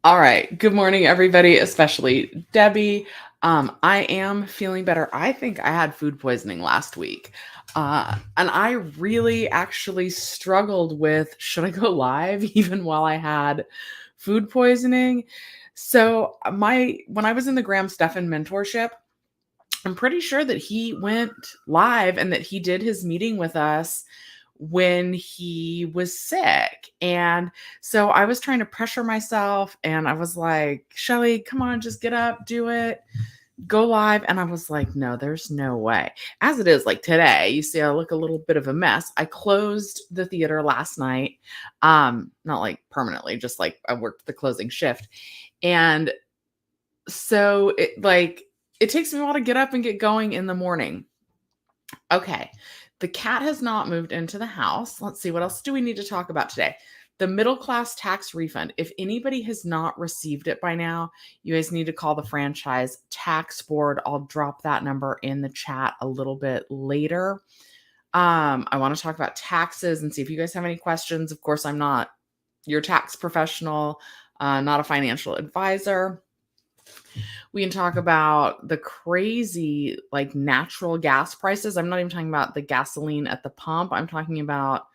All right. Good morning, everybody, especially Debbie. I am feeling better. I think I had food poisoning last week. And I really actually struggled with should I go live even while I had food poisoning? So when I was in the Graham Stephan mentorship, I'm pretty sure that he went live and that he did his meeting with us when he was sick. And so I was trying to pressure myself and I was like, Shelly, come on, just get up, do it, go live. And I was like, no, there's no way. As it is, like today, you see, I look a little bit of a mess. I closed the theater last night. Not like permanently, just like I worked the closing shift. And so it takes me a while to get up and get going in the morning. Okay. The cat has not moved into the house. Let's see. What else do we need to talk about today? The middle class tax refund. If anybody has not received it by now, you guys need to call the franchise tax board. I'll drop that number in the chat a little bit later. I want to talk about taxes and see if you guys have any questions. Of course, I'm not your tax professional, not a financial advisor. We can talk about the crazy like natural gas prices. I'm not even talking about the gasoline at the pump. I'm talking about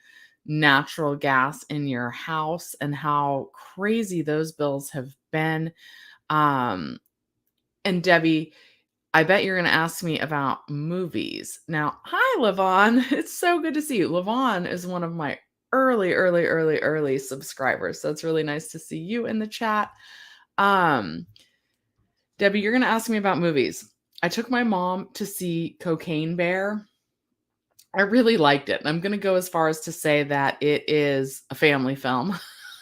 natural gas in your house and how crazy those bills have been. Um, and Debbie, I bet you're going to ask me about movies. Now, hi, Levon. It's so good to see you. Levon is one of my early subscribers. So it's really nice to see you in the chat. Debbie, you're going to ask me about movies. I took my mom to see Cocaine Bear. I really liked it. And I'm going to go as far as to say that it is a family film.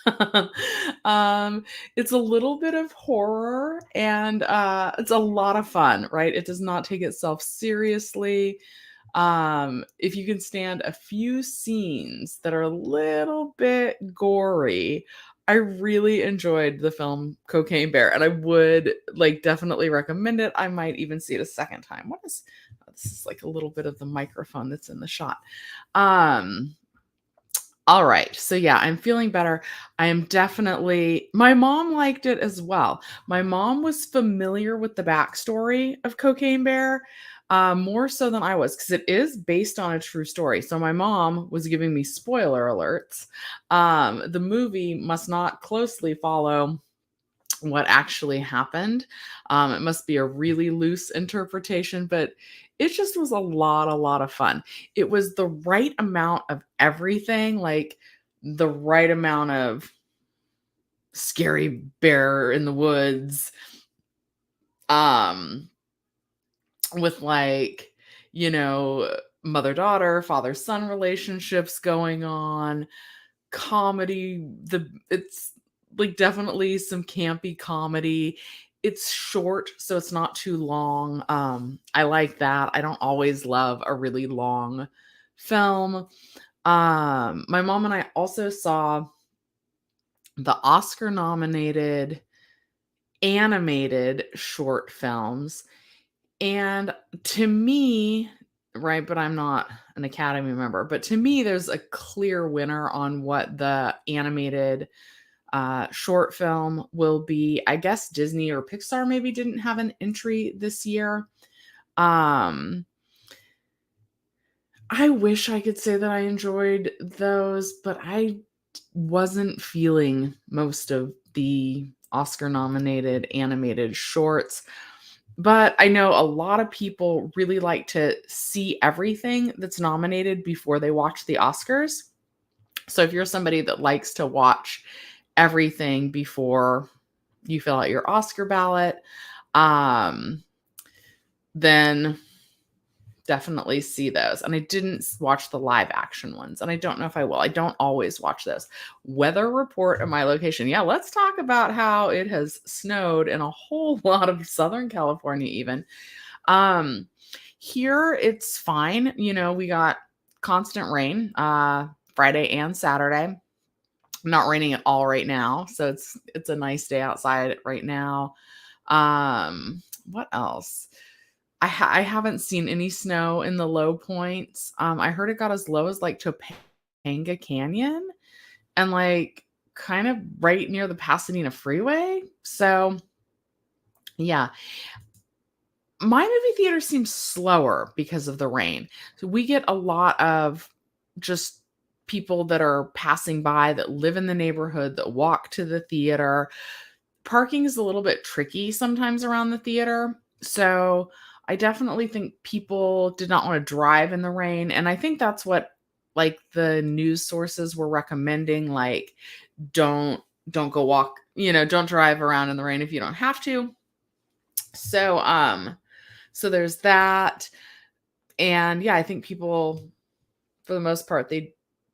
It's a little bit of horror and it's a lot of fun, right? It does not take itself seriously. If you can stand a few scenes that are a little bit gory, I really enjoyed the film Cocaine Bear, and I would like definitely recommend it. I might even see it a second time. This is like a little bit of the microphone that's in the shot. All right. So yeah, I'm feeling better. My mom liked it as well. My mom was familiar with the backstory of Cocaine Bear, more so than I was, because it is based on a true story. So my mom was giving me spoiler alerts. The movie must not closely follow what actually happened. It must be a really loose interpretation, but it just was a lot of fun. It was the right amount of everything, like the right amount of scary bear in the woods, um, with like, you know, mother-daughter, father-son relationships going on, comedy. It's like definitely some campy comedy. It's short, so it's not too long. I like that. I don't always love a really long film. My mom and I also saw the Oscar nominated animated short films. And to me, right, but I'm not an Academy member, but to me, there's a clear winner on what the animated short film will be. I guess Disney or Pixar maybe didn't have an entry this year. I wish I could say that I enjoyed those, but I wasn't feeling most of the Oscar nominated animated shorts. But I know a lot of people really like to see everything that's nominated before they watch the Oscars. So if you're somebody that likes to watch everything before you fill out your Oscar ballot, then definitely see those. And I didn't watch the live action ones, and I don't know if I will. I don't always watch those. Weather report of my location. Yeah, let's talk about how it has snowed in a whole lot of Southern California even. Here it's fine. You know, we got constant rain Friday and Saturday. Not raining at all right now, so it's a nice day outside right now. What else? I haven't seen any snow in the low points. I heard it got as low as like Topanga Canyon and like kind of right near the Pasadena freeway. So, yeah, my movie theater seems slower because of the rain. So we get a lot of just people that are passing by that live in the neighborhood that walk to the theater. Parking is a little bit tricky sometimes around the theater. So I definitely think people did not want to drive in the rain. And I think that's what like the news sources were recommending, like don't don't go walk, don't drive around in the rain if you don't have to. So so there's that. And yeah, I think people, for the most part, they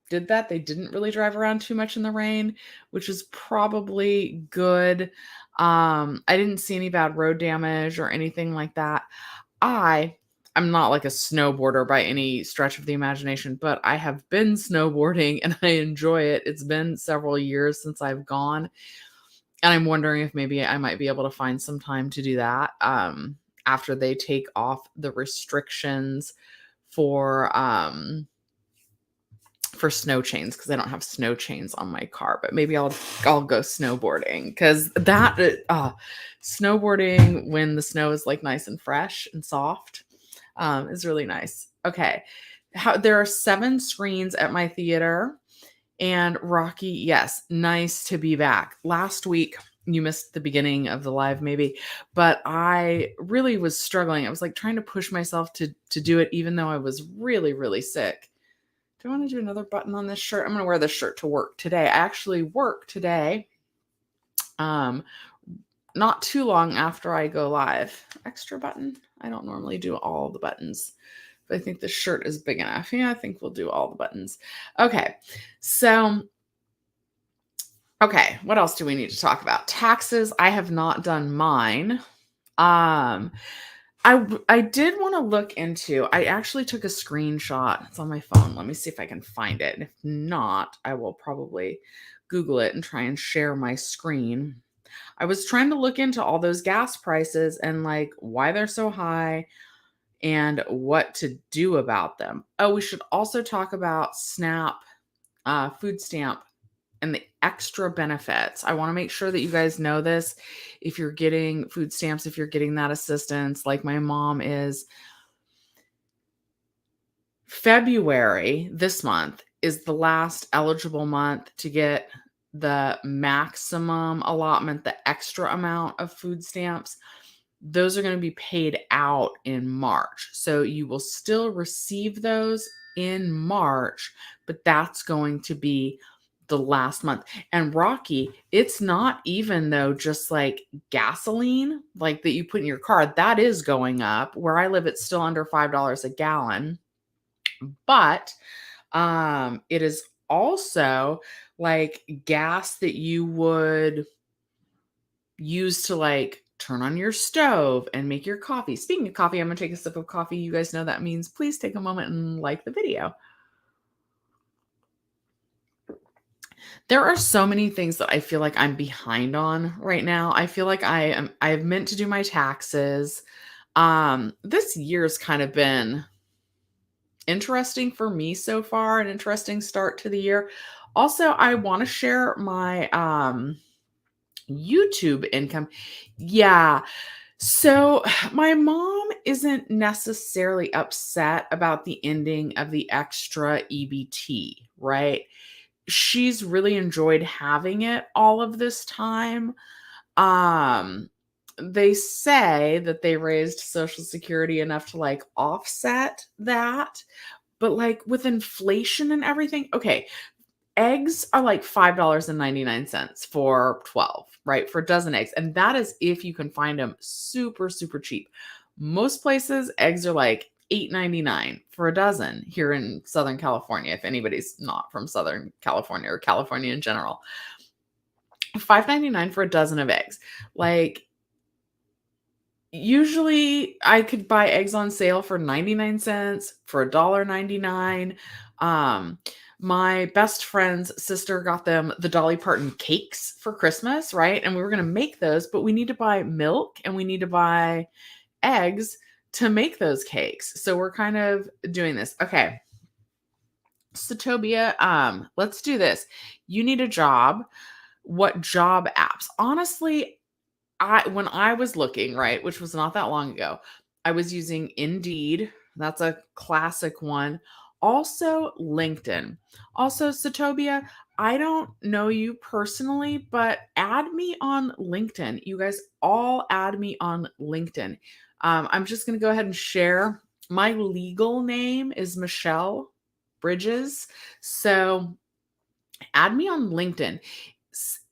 did that. They didn't really drive around too much in the rain, which is probably good. I didn't see any bad road damage or anything like that. I'm not like a snowboarder by any stretch of the imagination, but I have been snowboarding and I enjoy it. It's been several years since I've gone, and I'm wondering if maybe I might be able to find some time to do that after they take off the restrictions for snow chains, because I don't have snow chains on my car, but maybe I'll go snowboarding, because that snowboarding when the snow is like nice and fresh and soft is really nice. Okay, there are 7 screens at my theater. And Rocky, yes, nice to be back. Last week, you missed the beginning of the live maybe, but I really was struggling. I was like trying to push myself to do it, even though I was really, really sick. Do I want to do another button on this shirt? I'm going to wear this shirt to work today. I actually work today, um, not too long after I go live. Extra button. I don't normally do all the buttons, but I think the shirt is big enough. Yeah, I think we'll do all the buttons. Okay. So, okay, what else do we need to talk about? Taxes. I have not done mine. Um, I did want to look into. I actually took a screenshot. It's on my phone. Let me see if I can find it. And if not, I will probably Google it and try and share my screen. I was trying to look into all those gas prices and like why they're so high and what to do about them. Oh, we should also talk about SNAP, food stamp, and the extra benefits. I want to make sure that you guys know this. If you're getting food stamps, if you're getting that assistance, like my mom is, February, this month, is the last eligible month to get the maximum allotment, the extra amount of food stamps. Those are going to be paid out in March. So you will still receive those in March, but that's going to be the last month. And Rocky, it's not even though just like gasoline, like that you put in your car, that is going up. Where I live, it's still under $5 a gallon. But it is also like gas that you would use to like turn on your stove and make your coffee. Speaking of coffee, I'm going to take a sip of coffee. You guys know that means please take a moment and like the video. There are so many things that I feel like I'm behind on right now. I feel like I've meant to do my taxes. This year's kind of been interesting for me so far, an interesting start to the year. Also, I want to share my YouTube income. Yeah. So my mom isn't necessarily upset about the ending of the extra EBT, right? She's really enjoyed having it all of this time. Um they say that they raised Social Security enough to like offset that, but like with inflation and everything, okay, eggs are like $5.99 for 12, right? For a dozen eggs. And that is if you can find them super, super cheap. Most places, eggs are like $8.99 for a dozen here in Southern California, if anybody's not from Southern California or California in general. $5.99 for a dozen of eggs. Like, usually I could buy eggs on sale for 99 cents, for $1.99. My best friend's sister got them the Dolly Parton cakes for Christmas, right? And we were going to make those, but we need to buy milk and we need to buy eggs to make those cakes. So we're kind of doing this. Okay. So Tobia, let's do this. You need a job. what job apps? Honestly, when I was looking, right, which was not that long ago, I was using Indeed. That's a classic one. Also, LinkedIn. Also, Satobia, I don't know you personally, but add me on LinkedIn. You guys all add me on LinkedIn. I'm just going to go ahead and share. My legal name is Michelle Bridges. So add me on LinkedIn.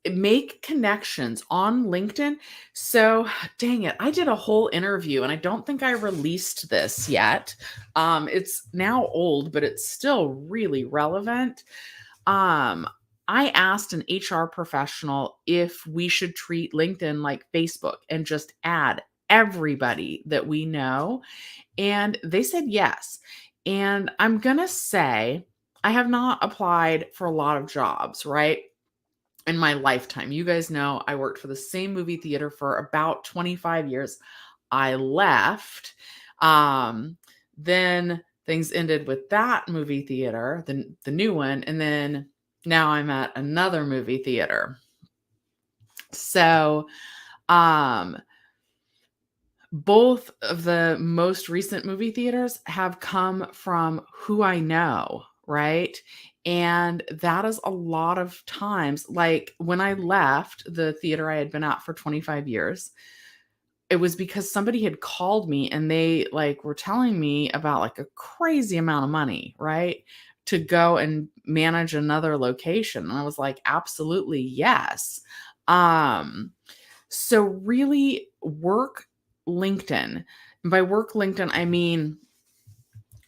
Make connections on LinkedIn. So, dang it, I did a whole interview and I don't think I released this yet. It's now old, but it's still really relevant. Um, I asked an HR professional if we should treat LinkedIn like Facebook and just add everybody that we know. And they said yes. And I'm going to say, I have not applied for a lot of jobs, right? In my lifetime. You guys know I worked for the same movie theater for about 25 years. I left. Then things ended with that movie theater, the new one, and then now I'm at another movie theater. So, um both of the most recent movie theaters have come from who I know, right? And that is a lot of times. Like when I left the theater I had been at for 25 years, it was because somebody had called me and they like were telling me about like a crazy amount of money, right? To go and manage another location. And I was like, absolutely yes. Um so really work LinkedIn. And by work LinkedIn, I mean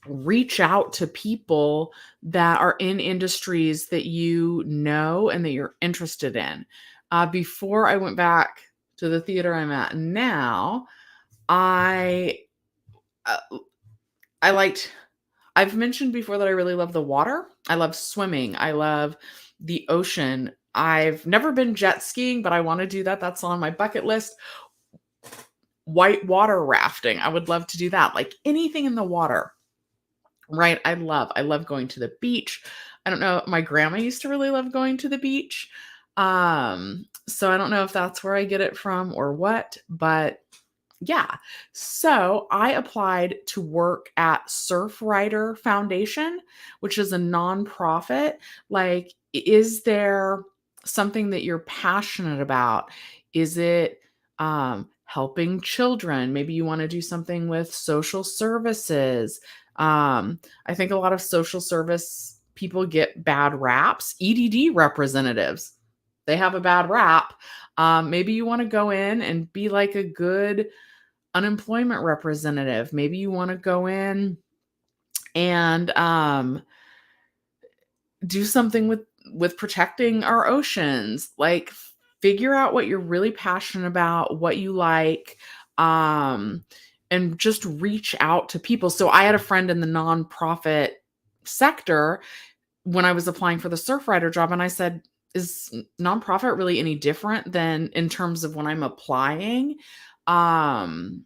reach out to people that are in industries that you know and that you're interested in. Before I went back to the theater I'm at now, I uh, I liked. I've mentioned before that I really love the water. I love swimming. I love the ocean. I've never been jet skiing, but I want to do that. That's on my bucket list. White water rafting. I would love to do that. Like anything in the water, right? I love going to the beach. I don't know. My grandma used to really love going to the beach. So I don't know if that's where I get it from or what, but yeah. So I applied to work at Surfrider Foundation, which is a nonprofit. Like, is there something that you're passionate about? Is it helping children? Maybe you want to do something with social services. I think a lot of social service people get bad raps. EDD representatives, they have a bad rap. Maybe you want to go in and be like a good unemployment representative. Maybe you want to go in and do something with protecting our oceans. Like figure out what you're really passionate about, what you like, and just reach out to people. So I had a friend in the nonprofit sector when I was applying for the Surfrider job, and I said, is nonprofit really any different than in terms of when I'm applying? Um,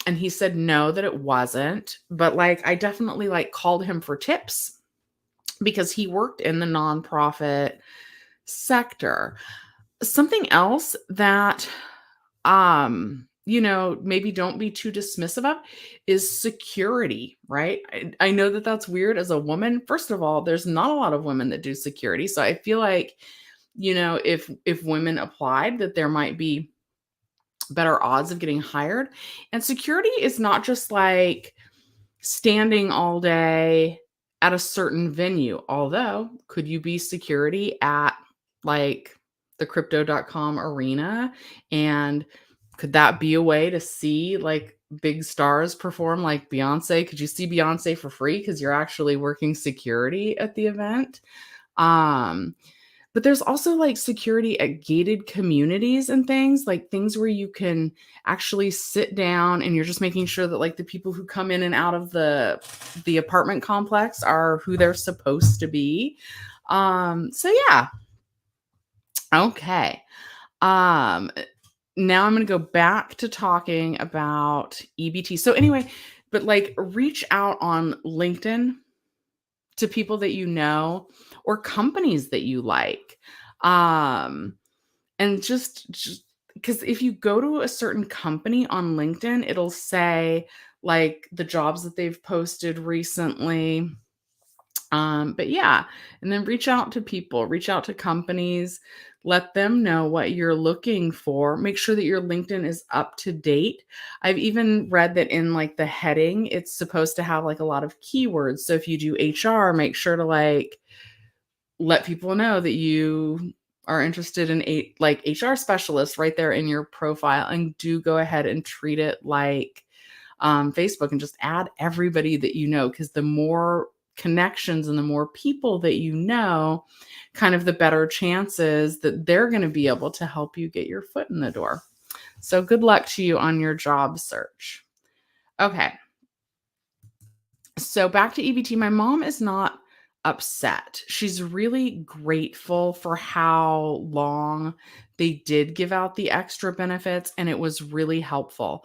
and he said no, that it wasn't. But like I definitely like called him for tips because he worked in the nonprofit sector. Something else that maybe don't be too dismissive of is security, right? I know that that's weird as a woman. First of all, there's not a lot of women that do security. So I feel like, if women applied, that there might be better odds of getting hired. And security is not just like standing all day at a certain venue. Although, could you be security at like the crypto.com arena? And could that be a way to see like big stars perform like Beyonce? Could you see Beyonce for free because you're actually working security at the event? Um, but there's also like security at gated communities and things, like things where you can actually sit down and you're just making sure that like the people who come in and out of the apartment complex are who they're supposed to be. So yeah. Okay. Um Now I'm going to go back to talking about EBT. So anyway, but like reach out on LinkedIn to people that you know or companies that you like. Um, and just because if you go to a certain company on LinkedIn, it'll say like the jobs that they've posted recently. But yeah, and then reach out to people, reach out to companies, let them know what you're looking for. Make sure that your LinkedIn is up to date. I've even read that in like the heading, it's supposed to have like a lot of keywords. So if you do HR, make sure to like let people know that you are interested in a like HR specialist right there in your profile, and do go ahead and treat it like Facebook, and just add everybody that you know, because the more connections and the more people that you know, kind of the better chances that they're going to be able to help you get your foot in the door. So good luck to you on your job search. Okay. So back to EBT. My mom is not upset. She's really grateful for how long they did give out the extra benefits, and it was really helpful.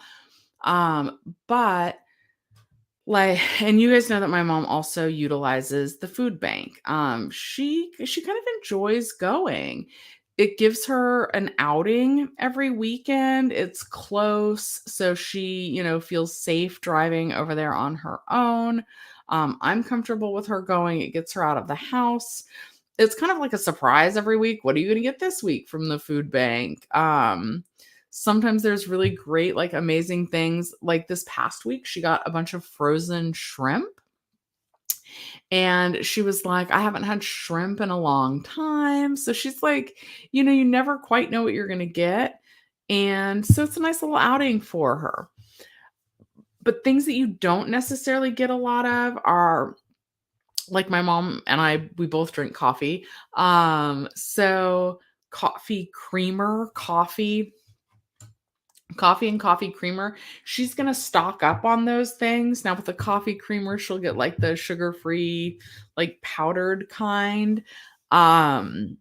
But like, and you guys know that my mom also utilizes the food bank. She kind of enjoys going. It gives her an outing every weekend. It's close, so she, feels safe driving over there on her own. I'm comfortable with her going. It gets her out of the house. It's kind of like a surprise every week. What are you going to get this week from the food bank? Sometimes there's really great, like, amazing things. Like this past week, she got a bunch of frozen shrimp, and she was like, I haven't had shrimp in a long time. So she's like, you never quite know what you're going to get. And so it's a nice little outing for her. But things that you don't necessarily get a lot of are like my mom and I, we both drink coffee. So coffee creamer, coffee and coffee creamer. She's gonna stock up on those things. Now with the coffee creamer, she'll get like the sugar-free, like powdered kind. Um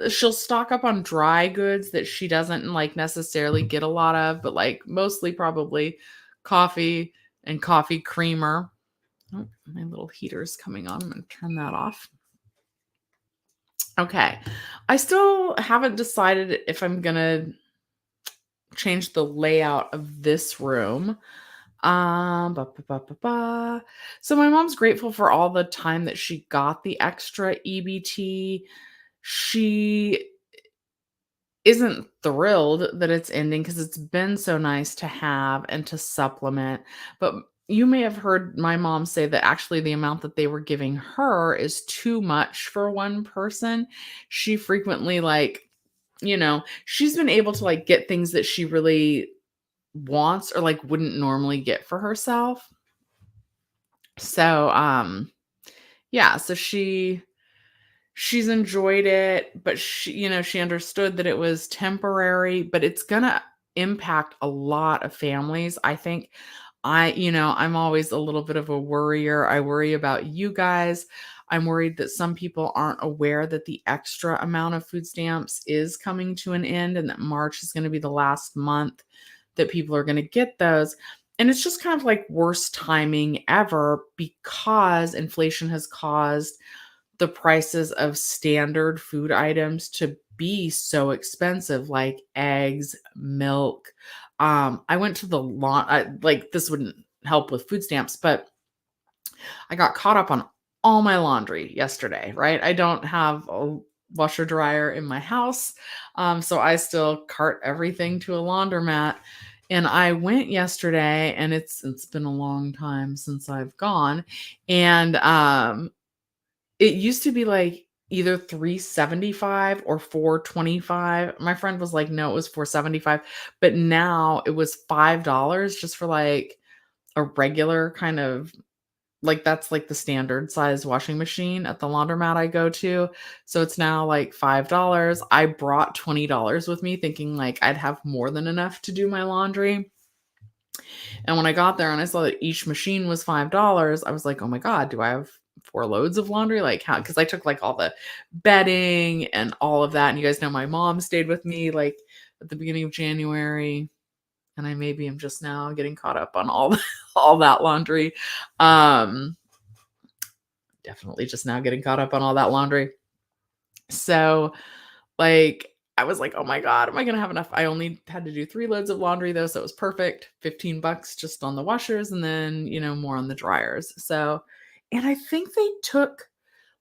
she'll stock up on dry goods that she doesn't like necessarily get a lot of, but like mostly probably coffee and coffee creamer. Oh, my little heater's coming on. I'm gonna turn that off. Okay. I still haven't decided if I'm gonna change the layout of this room. Ba, ba, ba, ba, ba. So my mom's grateful for all the time that she got the extra EBT. She isn't thrilled that it's ending because it's been so nice to have and to supplement. But you may have heard my mom say that actually the amount that they were giving her is too much for one person. She frequently, like, she's been able to like get things that she really wants or like wouldn't normally get for herself. So yeah, so she's enjoyed it, but she understood that it was temporary, but it's gonna impact a lot of families. I think I'm always a little bit of a worrier. I worry about you guys. I'm worried that some people aren't aware that the extra amount of food stamps is coming to an end, and that March is going to be the last month that people are going to get those. And it's just kind of like worst timing ever because inflation has caused the prices of standard food items to be so expensive, like eggs, milk. I went to the like this wouldn't help with food stamps, but I got caught up on all my laundry yesterday, right? I don't have a washer dryer in my house. So I still cart everything to a laundromat. And I went yesterday, and it's been a long time since I've gone. And it used to be like either 375 or 425. My friend was like, no, it was 475. But now it was $5 just for like a regular kind of, like, that's like the standard size washing machine at the laundromat I go to. So it's now like $5. I brought $20 with me thinking like I'd have more than enough to do my laundry. And when I got there and I saw that each machine was $5, I was like, oh my God, do I have 4 loads of laundry? Like, how? Because I took like all the bedding and all of that. And you guys know my mom stayed with me like at the beginning of January. And I maybe am just now getting caught up on all that laundry. Um, Definitely just now getting caught up on all that laundry. So, like, I was like, "Oh my god, am I gonna have enough?" I only had to do 3 loads of laundry though, so it was perfect. 15 bucks just on the washers and then, more on the dryers. So, and I think they took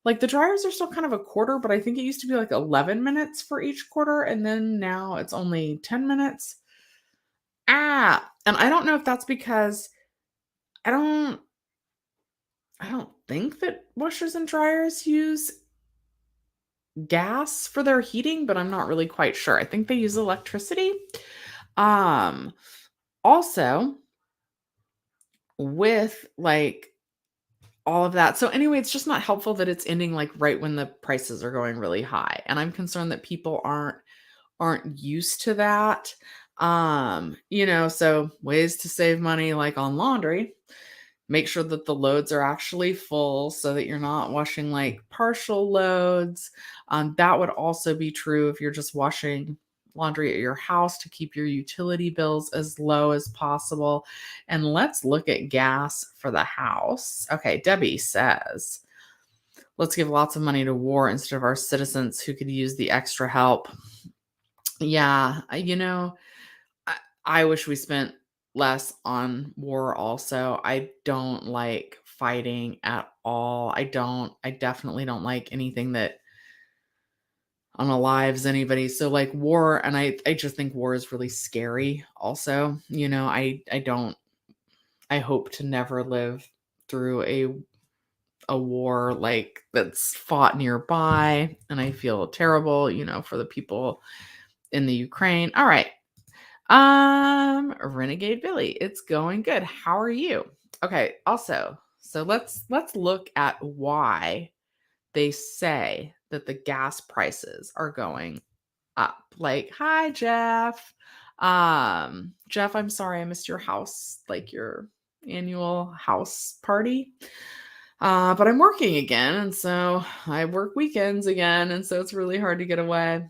like, the dryers are still kind of a quarter, but I think it used to be, like, 11 minutes for each quarter, and then now it's only 10 minutes. And I don't know if that's because I don't I don't think that washers and dryers use gas for their heating, but I'm not really quite sure. I think they use electricity. Um, Also, with, like, all of that, so anyway, it's just not helpful that it's ending, like, right when the prices are going really high, and I'm concerned that people aren't used to that. So ways to save money, like on laundry, make sure that the loads are actually full so that you're not washing like partial loads. That would also be true if you're just washing laundry at your house to keep your utility bills as low as possible. And let's look at gas for the house. Okay, Debbie says, let's give lots of money to war instead of our citizens who could use the extra help. Yeah, I, I wish we spent less on war also. I don't like fighting at all. I definitely don't like anything that unalives anybody. So like war, and I just think war is really scary also. I hope to never live through a war like that's fought nearby, and I feel terrible, for the people in the Ukraine. All right. Renegade Billy, it's going good. How are you? Okay, also, so let's look at why they say that the gas prices are going up. Like, hi Jeff. Jeff, I'm sorry I missed your house, like your annual house party. But I'm working again, and so I work weekends again, and so it's really hard to get away.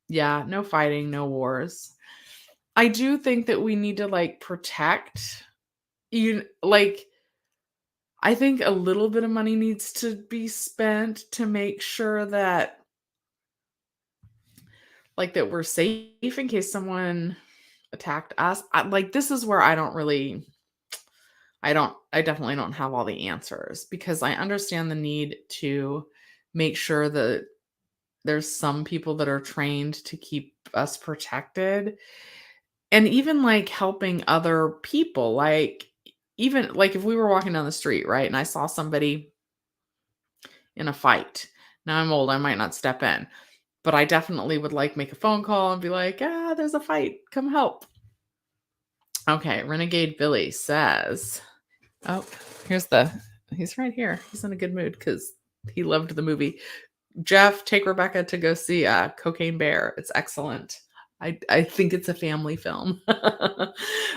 Yeah, no fighting, no wars. I do think that we need to, like, protect like, I think a little bit of money needs to be spent to make sure that, like, that we're safe in case someone attacked us. This is where I definitely don't have all the answers because I understand the need to make sure that there's some people that are trained to keep us protected. And even, like, helping other people, like, even, like, if we were walking down the street, right, and I saw somebody in a fight. Now I'm old, I might not step in, but I definitely would, like, make a phone call and be like, "Ah, there's a fight, come help." Okay, Renegade Billy says, oh, he's right here. He's in a good mood because he loved the movie. Jeff, take Rebecca to go see Cocaine Bear. It's excellent. I think it's a family film.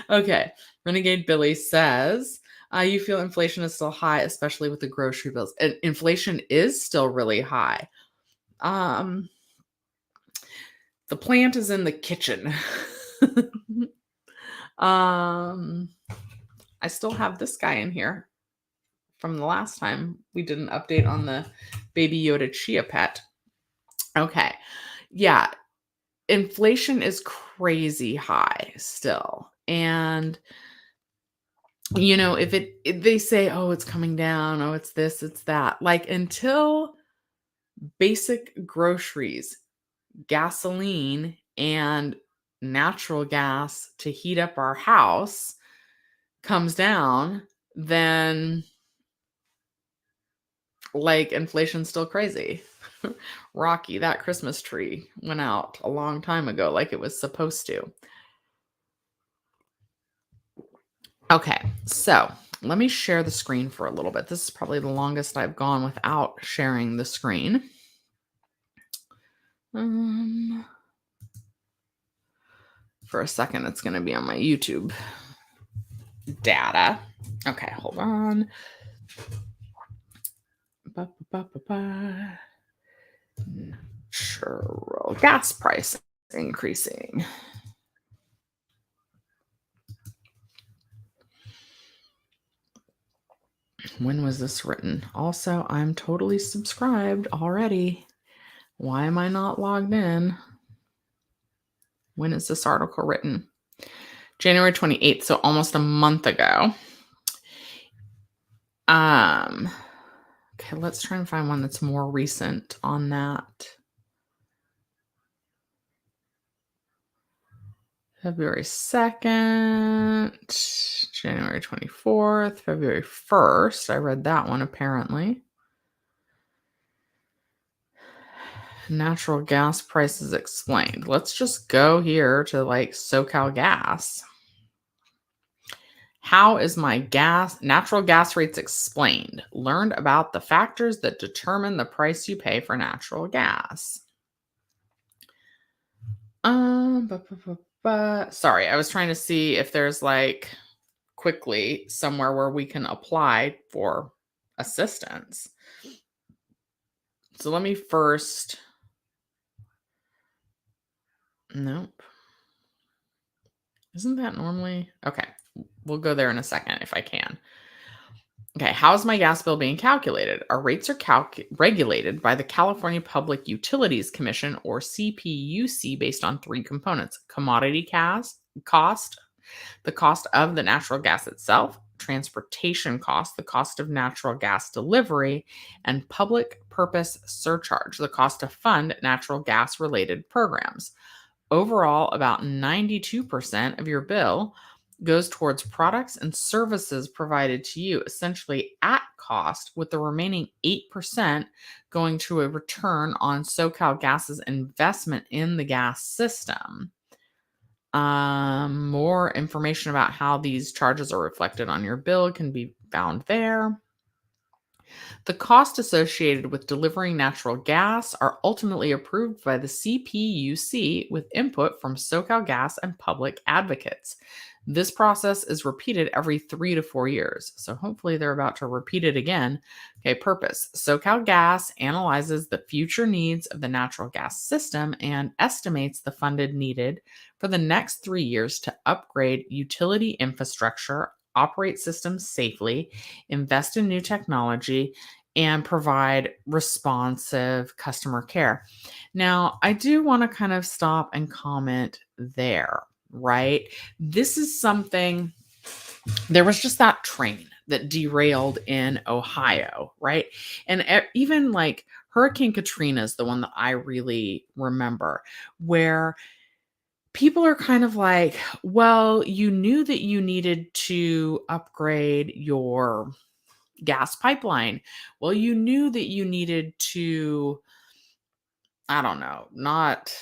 Okay. Renegade Billy says, you feel inflation is still high, especially with the grocery bills. And inflation is still really high. Um, the plant is in the kitchen. um, I still have this guy in here from the last time we did an update on the Baby Yoda Chia Pet. Okay. Yeah, inflation is crazy high still. And if they say, oh, it's coming down, oh, it's this, it's that, like, until basic groceries, gasoline and natural gas to heat up our house comes down, then, like, inflation's still crazy. Rocky, that Christmas tree went out a long time ago like it was supposed to. Okay, so let me share the screen for a little bit. This is probably the longest I've gone without sharing the screen. Um, for a second, it's going to be on my YouTube data. Okay, hold on. Natural gas price increasing. When was this written? Also, I'm totally subscribed already. Why am I not logged in? When is this article written? January 28th, so almost a month ago. Okay, let's try and find one that's more recent on that. February 2nd, January 24th, February 1st. I read that one apparently. Natural gas prices explained. Let's just go here to like SoCal Gas. How is my natural gas rates explained? Learned about the factors that determine the price you pay for natural gas. Sorry, I was trying to see if there's like quickly somewhere where we can apply for assistance. So let me first. Nope. Isn't that normally? Okay. We'll go there in a second if I can. Okay, how's my gas bill being calculated? Our rates are regulated by the California Public Utilities Commission, or CPUC, based on three components: commodity cost, the cost of the natural gas itself, transportation cost, the cost of natural gas delivery, and public purpose surcharge, the cost to fund natural gas related programs. Overall, about 92% of your bill goes towards products and services provided to you, essentially at cost, with the remaining 8% going to a return on SoCal Gas's investment in the gas system. More information about how these charges are reflected on your bill can be found there. The costs associated with delivering natural gas are ultimately approved by the CPUC with input from SoCal Gas and public advocates. This process is repeated every 3 to 4 years. So hopefully they're about to repeat it again. Okay, purpose. SoCal Gas analyzes the future needs of the natural gas system and estimates the funded needed for the next 3 years to upgrade utility infrastructure, operate systems safely, invest in new technology, and provide responsive customer care. Now, I do want to kind of stop and comment there, right? This is something, there was just that train that derailed in Ohio, right? And even like Hurricane Katrina is the one that I really remember, where people are kind of like, well, you knew that you needed to upgrade your gas pipeline. Well, you knew that you needed to, I don't know, not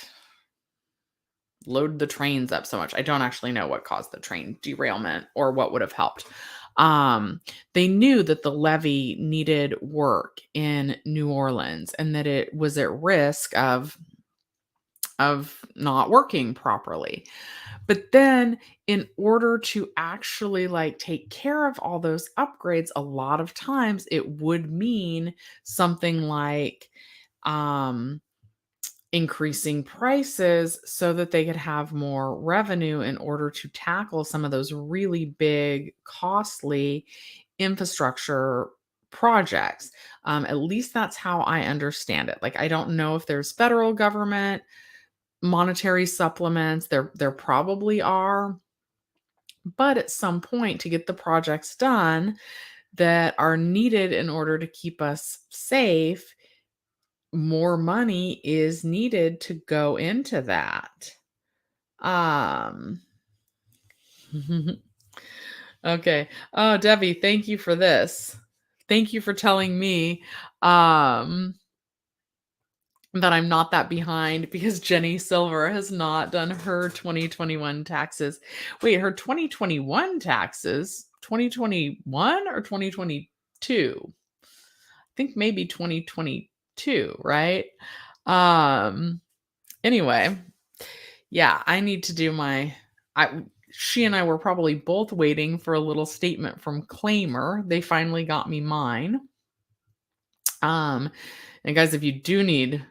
load the trains up so much. I don't actually know what caused the train derailment or what would have helped. They knew that the levee needed work in New Orleans and that it was at risk of not working properly. But then in order to actually like take care of all those upgrades, a lot of times it would mean something like um increasing prices so that they could have more revenue in order to tackle some of those really big, costly infrastructure projects. At least that's how I understand it. Like, I don't know if there's federal government monetary supplements. There probably are, but at some point to get the projects done that are needed in order to keep us safe, more money is needed to go into that. Um okay. Oh, Debbie, thank you for this. Thank you for telling me that I'm not that behind because Jenny Silver has not done her 2021 taxes. Wait, her 2021 taxes, 2021 or 2022? I think maybe 2022, right? Anyway, yeah, I need to do she and I were probably both waiting for a little statement from Claimer. They finally got me mine. And guys, if you do need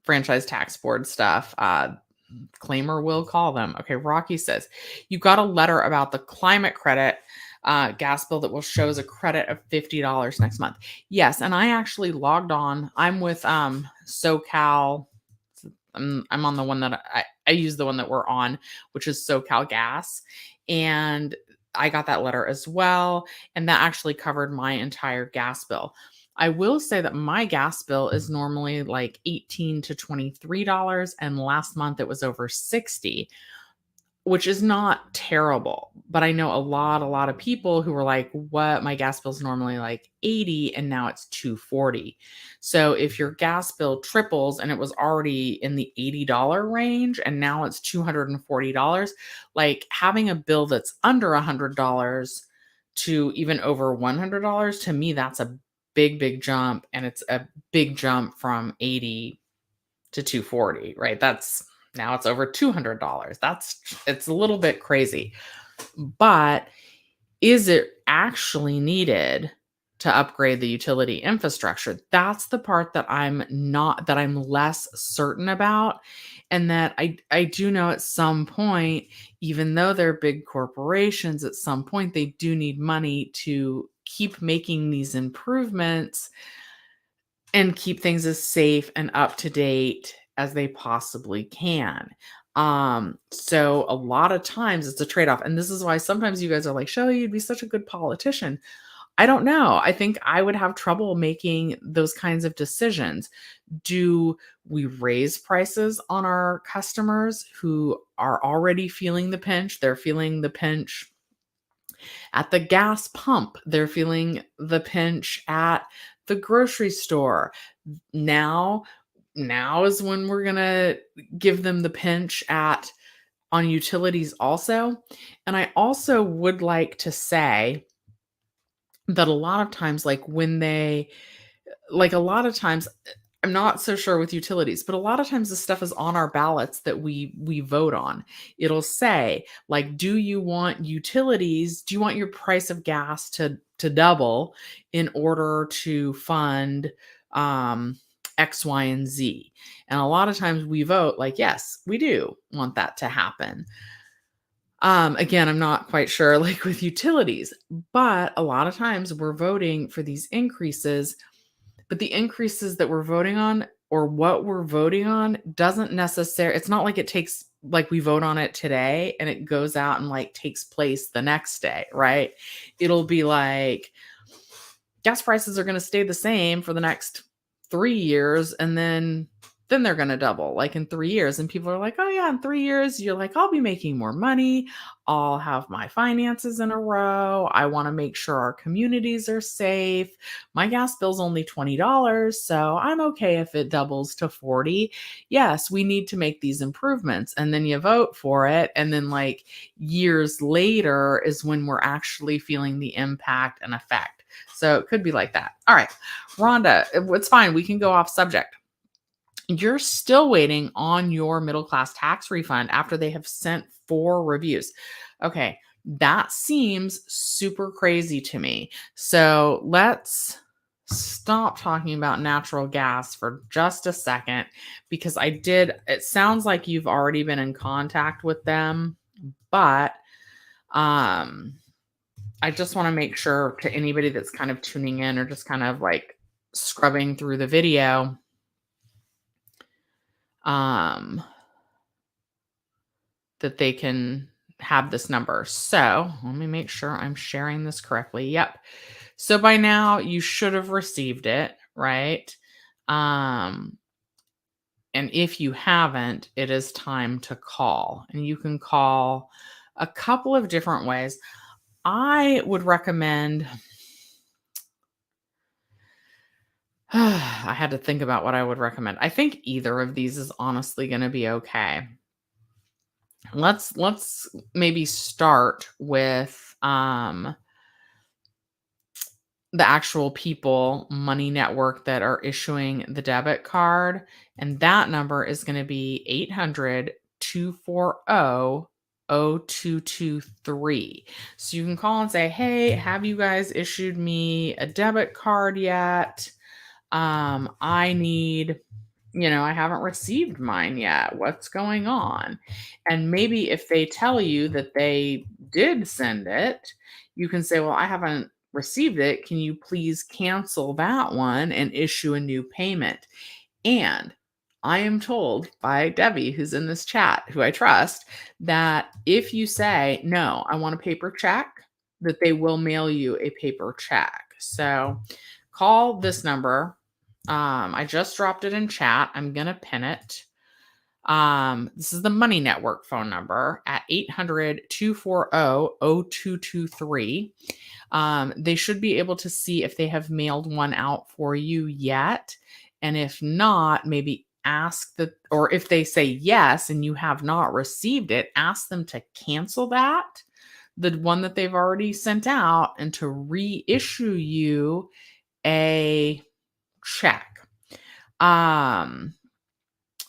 franchise tax board stuff, Claimer will call them. Okay, Rocky says, you got a letter about the climate credit gas bill that will show as a credit of $50 next month. Yes, and I actually logged on. I'm with SoCal I'm on the one that I use the one that we're on, which is SoCal Gas, and I got that letter as well, and that actually covered my entire gas bill. I will say that my gas bill is normally like 18 to $23, and last month it was over 60, which is not terrible. But I know a lot of people who were like, "What? My gas bill's normally like 80 and now it's 240." So if your gas bill triples and it was already in the $80 range and now it's $240, like having a bill that's under $100 to even over $100, to me that's a big jump, and it's a big jump from 80 to 240, right? That's now it's over $200. It's a little bit crazy. But is it actually needed to upgrade the utility infrastructure? That's the part that I'm less certain about, and that I do know at some point, even though they're big corporations, at some point they do need money to keep making these improvements and keep things as safe and up to date as they possibly can. So a lot of times it's a trade-off. And this is why sometimes you guys are like, Shelly, you'd be such a good politician. I don't know. I think I would have trouble making those kinds of decisions. Do we raise prices on our customers who are already feeling the pinch? They're feeling the pinch at the gas pump. They're feeling the pinch at the grocery store. Now now is when we're going to give them the pinch at on utilities also. And I also would like to say that a lot of times, a lot of times, I'm not so sure with utilities, but a lot of times the stuff is on our ballots that we vote on. It'll say, like, do you want utilities? Do you want your price of gas to double in order to fund X, Y, and Z? And a lot of times we vote like, yes, we do want that to happen. Again, I'm not quite sure like with utilities, but a lot of times we're voting for these increases, but the increases that we're voting on or what we're voting on doesn't necessarily, it's not like it takes, like we vote on it today and it goes out and like takes place the next day, right? It'll be like gas prices are going to stay the same for the next 3 years, and then they're going to double like in 3 years. And people are like, oh yeah, in 3 years you're like, I'll be making more money, I'll have my finances in a row, I want to make sure our communities are safe, my gas bill's only $20, so I'm okay if it doubles to 40. Yes, we need to make these improvements. And then you vote for it, and then like years later is when we're actually feeling the impact and effect. So it could be like that. All right, Rhonda, it's fine, we can go off subject. You're still waiting on your middle class tax refund after they have sent 4 reviews. Okay, that seems super crazy to me. So let's stop talking about natural gas for just a second, because it sounds like you've already been in contact with them, but I just want to make sure, to anybody that's kind of tuning in or just kind of like scrubbing through the video, that they can have this number. So let me make sure I'm sharing this correctly. Yep. So by now you should have received it, right? And if you haven't, it is time to call. And you can call a couple of different ways. I would recommend, I had to think about what I would recommend. I think either of these is honestly going to be okay. Let's maybe start with the actual people, Money Network, that are issuing the debit card, and that number is going to be 800-240-0223. So you can call and say, hey, have you guys issued me a debit card yet? I need, I haven't received mine yet. What's going on? And maybe if they tell you that they did send it, you can say, well, I haven't received it. Can you please cancel that one and issue a new payment? And I am told by Debbie, who's in this chat, who I trust, that if you say, no, I want a paper check, that they will mail you a paper check. So call this number. I just dropped it in chat. I'm going to pin it. This is the Money Network phone number at 800-240-0223. They should be able to see if they have mailed one out for you yet. And if not, maybe ask the, or if they say yes and you have not received it, ask them to cancel that, the one that they've already sent out, and to reissue you a check.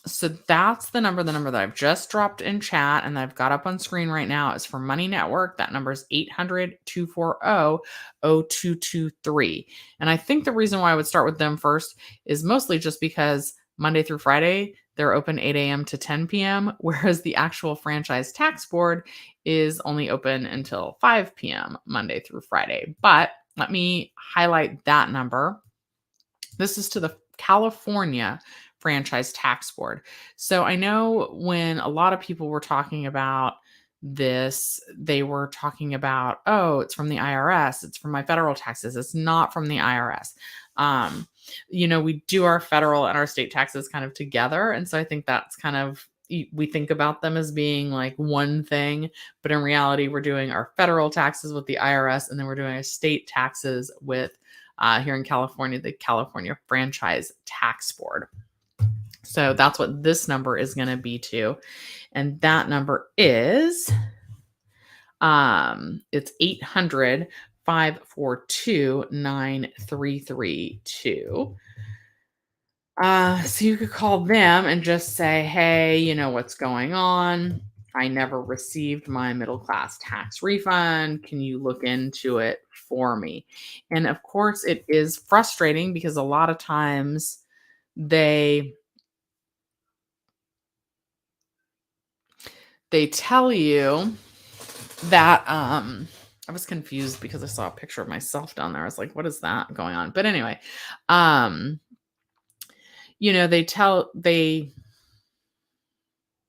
So that's the number. The number that I've just dropped in chat and I've got up on screen right now is for Money Network. That number is 800-240-0223. And I think the reason why I would start with them first is mostly just because Monday through Friday, they're open 8 a.m. to 10 p.m., whereas the actual franchise tax board is only open until 5 p.m. Monday through Friday. But let me highlight that number. This is to the California Franchise Tax Board. So I know when a lot of people were talking about this, they were talking about, oh, it's from the IRS, it's from my federal taxes. It's not from the IRS. We do our federal and our state taxes kind of together. And so I think that's kind of, we think about them as being like one thing, but in reality, we're doing our federal taxes with the IRS, and then we're doing our state taxes with here in California, the California Franchise Tax Board. So that's what this number is going to be to. And that number is, it's 800-542-9332. So you could call them and just say, hey, what's going on? I never received my middle class tax refund. Can you look into it for me? And of course, it is frustrating because a lot of times they tell you that I was confused because I saw a picture of myself down there. I was like, what is that going on? But anyway,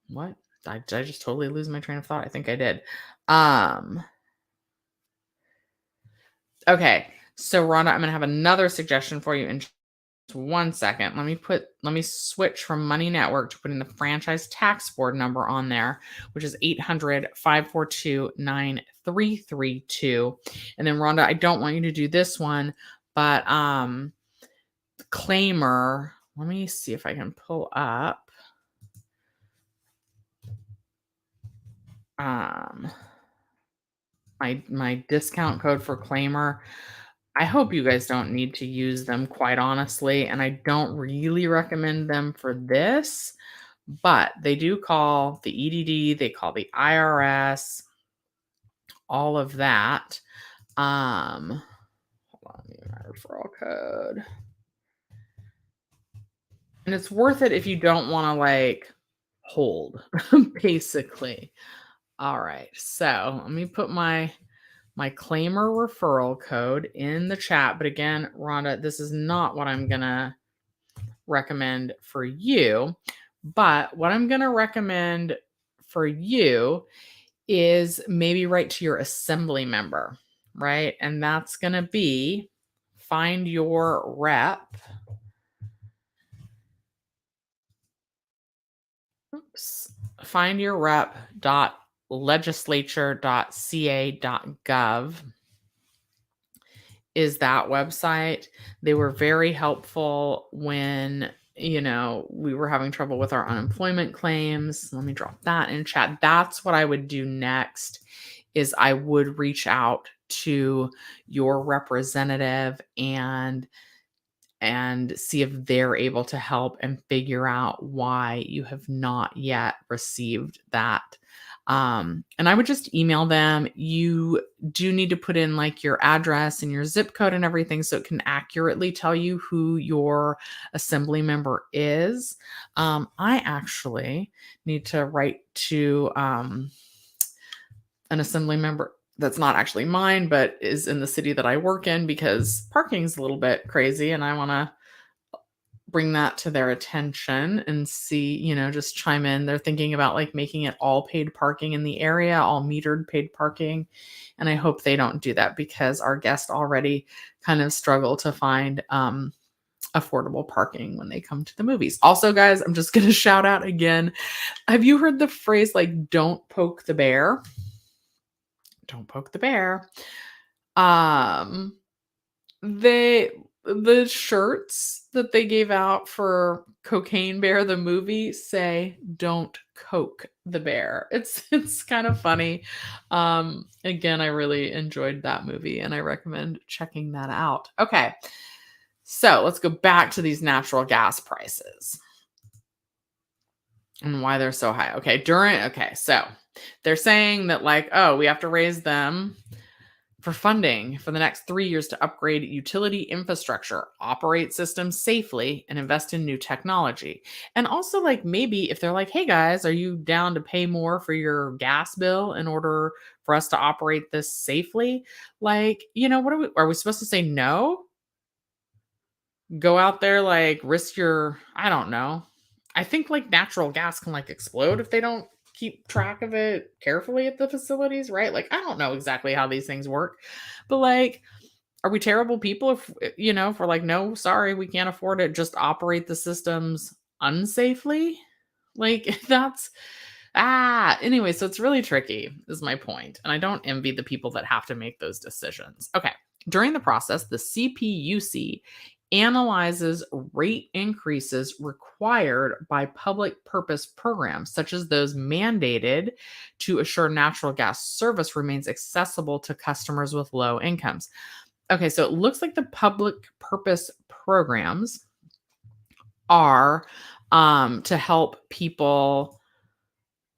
what? Did I just totally lose my train of thought? I think I did. Okay. So Rhonda, I'm going to have another suggestion for you in just 1 second. Let me switch from Money Network to putting the Franchise Tax Board number on there, which is 800-542-9332. And then Rhonda, I don't want you to do this one, but Claimer, let me see if I can pull up my discount code for Claimer. I hope you guys don't need to use them, quite honestly, and I don't really recommend them for this, but they do call the EDD, they call the IRS, all of that. Hold on, my referral code. And it's worth it if you don't want to hold, basically. All right, so let me put my Claimer referral code in the chat. But again, Rhonda, this is not what I'm going to recommend for you. But what I'm going to recommend for you is maybe write to your assembly member, right? And that's going to be find your rep. Find your rep.legislature.ca.gov is that website. They were very helpful when, we were having trouble with our unemployment claims. Let me drop that in chat. That's what I would do next, is I would reach out to your representative and see if they're able to help and figure out why you have not yet received that. And I would just email them. You do need to put in your address and your zip code and everything so it can accurately tell you who your assembly member is. I actually need to write to an assembly member that's not actually mine, but is in the city that I work in, because parking's a little bit crazy and I want to bring that to their attention and see, just chime in. They're thinking about like making it all paid parking in the area, all metered paid parking. And I hope they don't do that because our guests already kind of struggle to find affordable parking when they come to the movies. Also, guys, I'm just going to shout out again. Have you heard the phrase like, don't poke the bear? Don't poke the bear. Um, they the shirts that they gave out for Cocaine Bear the movie say don't coke the bear. It's kind of funny. Again, I really enjoyed that movie and I recommend checking that out. Okay. So, let's go back to these natural gas prices and why they're so high. Okay, so they're saying that like, oh, we have to raise them for funding for the next 3 years to upgrade utility infrastructure, operate systems safely, and invest in new technology. And also, like, maybe if they're like, hey guys, are you down to pay more for your gas bill in order for us to operate this safely? Like, what are we supposed to say no? Go out there, like, risk I don't know. I think like natural gas can like explode if they don't keep track of it carefully at the facilities, right? Like, I don't know exactly how these things work, but like, are we terrible people if we're like, no, sorry, we can't afford it, just operate the systems unsafely? Like, anyway, so it's really tricky, is my point. And I don't envy the people that have to make those decisions. Okay. During the process, the CPUC analyzes rate increases required by public purpose programs, such as those mandated to assure natural gas service remains accessible to customers with low incomes. Okay, so it looks like the public purpose programs are to help people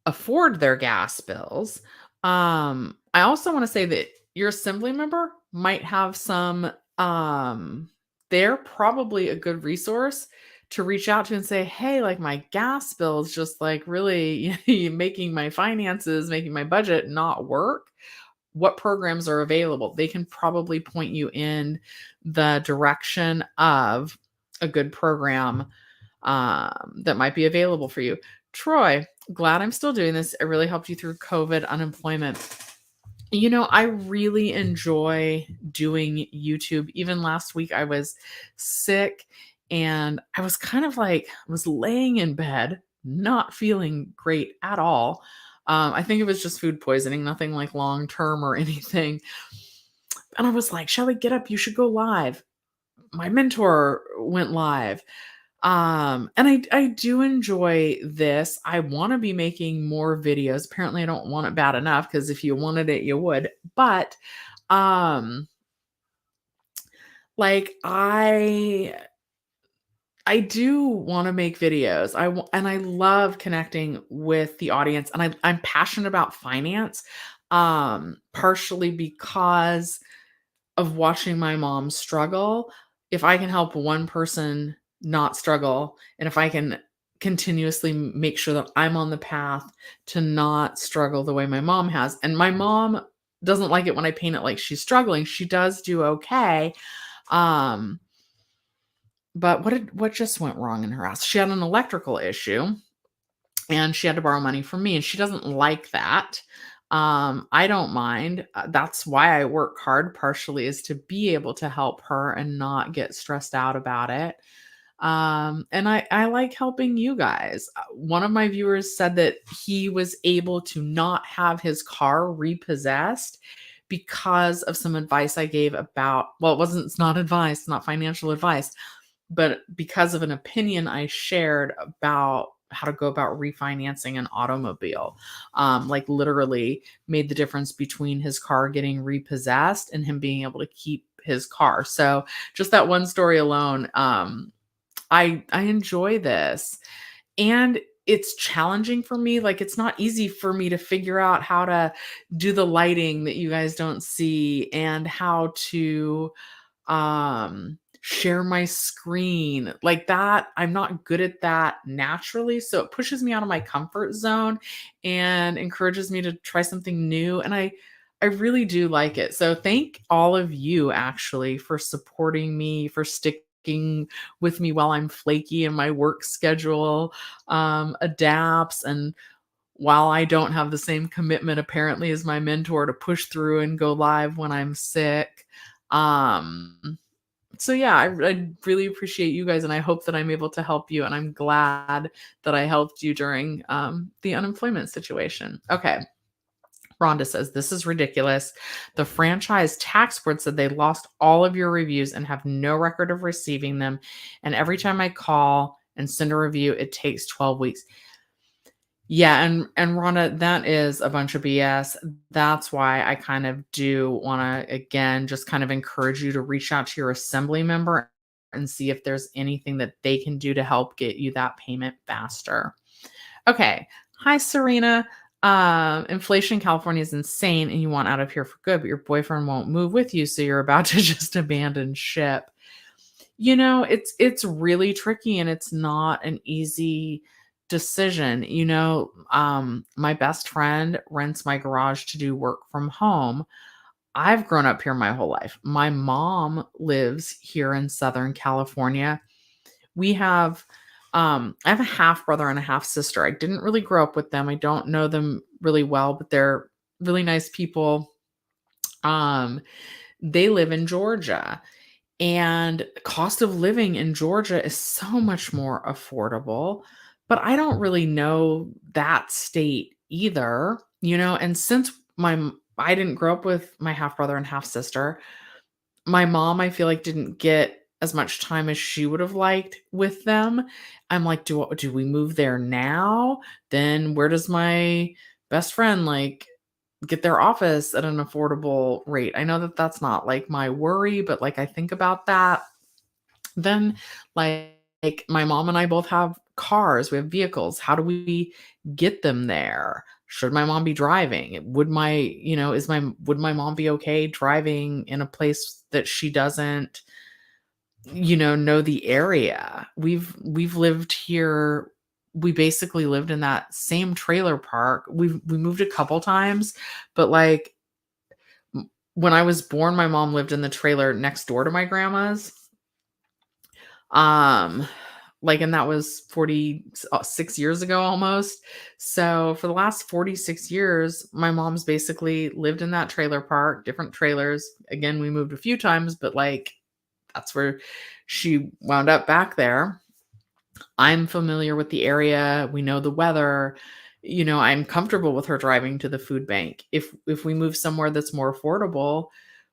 afford their gas bills. I also want to say that your assembly member might have they're probably a good resource to reach out to and say, hey, like my gas bill is just like really making my finances, making my budget not work. What programs are available? They can probably point you in the direction of a good program that might be available for you. Troy, glad I'm still doing this. It really helped you through COVID unemployment. I really enjoy doing YouTube. Even last week, I was sick and I was kind of like, I was laying in bed, not feeling great at all. I think it was just food poisoning, nothing like long term or anything. And I was like, Shelly, get up. You should go live. My mentor went live. And I do enjoy this. I want to be making more videos. Apparently I don't want it bad enough because if you wanted it, you would. But like I do want to make videos. And I love connecting with the audience and I'm passionate about finance. Partially because of watching my mom struggle. If I can help one person not struggle, and if I can continuously make sure that I'm on the path to not struggle the way my mom has, and my mom doesn't like it when I paint it like she's struggling. She does do okay. But what just went wrong in her house? She had an electrical issue and she had to borrow money from me and she doesn't like that. I don't mind. That's why I work hard, partially is to be able to help her and not get stressed out about it. And I like helping you guys. One of my viewers said that he was able to not have his car repossessed because of some advice I gave about, well, it's not advice, it's not financial advice, but because of an opinion I shared about how to go about refinancing an automobile, like literally made the difference between his car getting repossessed and him being able to keep his car. So just that one story alone, I enjoy this. And it's challenging for me. Like it's not easy for me to figure out how to do the lighting that you guys don't see and how to share my screen like that. I'm not good at that naturally, so it pushes me out of my comfort zone and encourages me to try something new, and I really do like it. So thank all of you actually for supporting me, for sticking with me while I'm flaky and my work schedule adapts, and while I don't have the same commitment apparently as my mentor to push through and go live when I'm sick. So yeah, I really appreciate you guys, and I hope that I'm able to help you, and I'm glad that I helped you during the unemployment situation. Okay. Rhonda says, this is ridiculous. The franchise tax board said they lost all of your reviews and have no record of receiving them. And every time I call and send a review, it takes 12 weeks. Yeah, and Rhonda, that is a bunch of BS. That's why I kind of do want to again just kind of encourage you to reach out to your assembly member and see if there's anything that they can do to help get you that payment faster. Okay. Hi, Serena. Inflation in California is insane and you want out of here for good, but your boyfriend won't move with you, so you're about to just abandon ship. It's really tricky and it's not an easy decision. My best friend rents my garage to do work from home. I've grown up here my whole life. My mom lives here in Southern California. We have I have a half brother and a half sister. I didn't really grow up with them. I don't know them really well, but they're really nice people. Um, they live in Georgia, and cost of living in Georgia is so much more affordable, but I don't really know that state either, and since I didn't grow up with my half brother and half sister, my mom, I feel like, didn't get as much time as she would have liked with them. I'm like, do we move there now? Then where does my best friend get their office at an affordable rate? I know that that's not like my worry, but like I think about that. Then like my mom and I both have cars, we have vehicles. How do we get them there? Should my mom be driving? Would my mom be okay driving in a place that she doesn't, know the area? We've lived here. We basically lived in that same trailer park. We moved a couple times, but like when I was born, my mom lived in the trailer next door to my grandma's. Um, and that was 46 years ago almost. So for the last 46 years, my mom's basically lived in that trailer park, different trailers. Again, we moved a few times, but that's where she wound up back there. I'm familiar with the area. We know the weather. I'm comfortable with her driving to the food bank. If we move somewhere that's more affordable,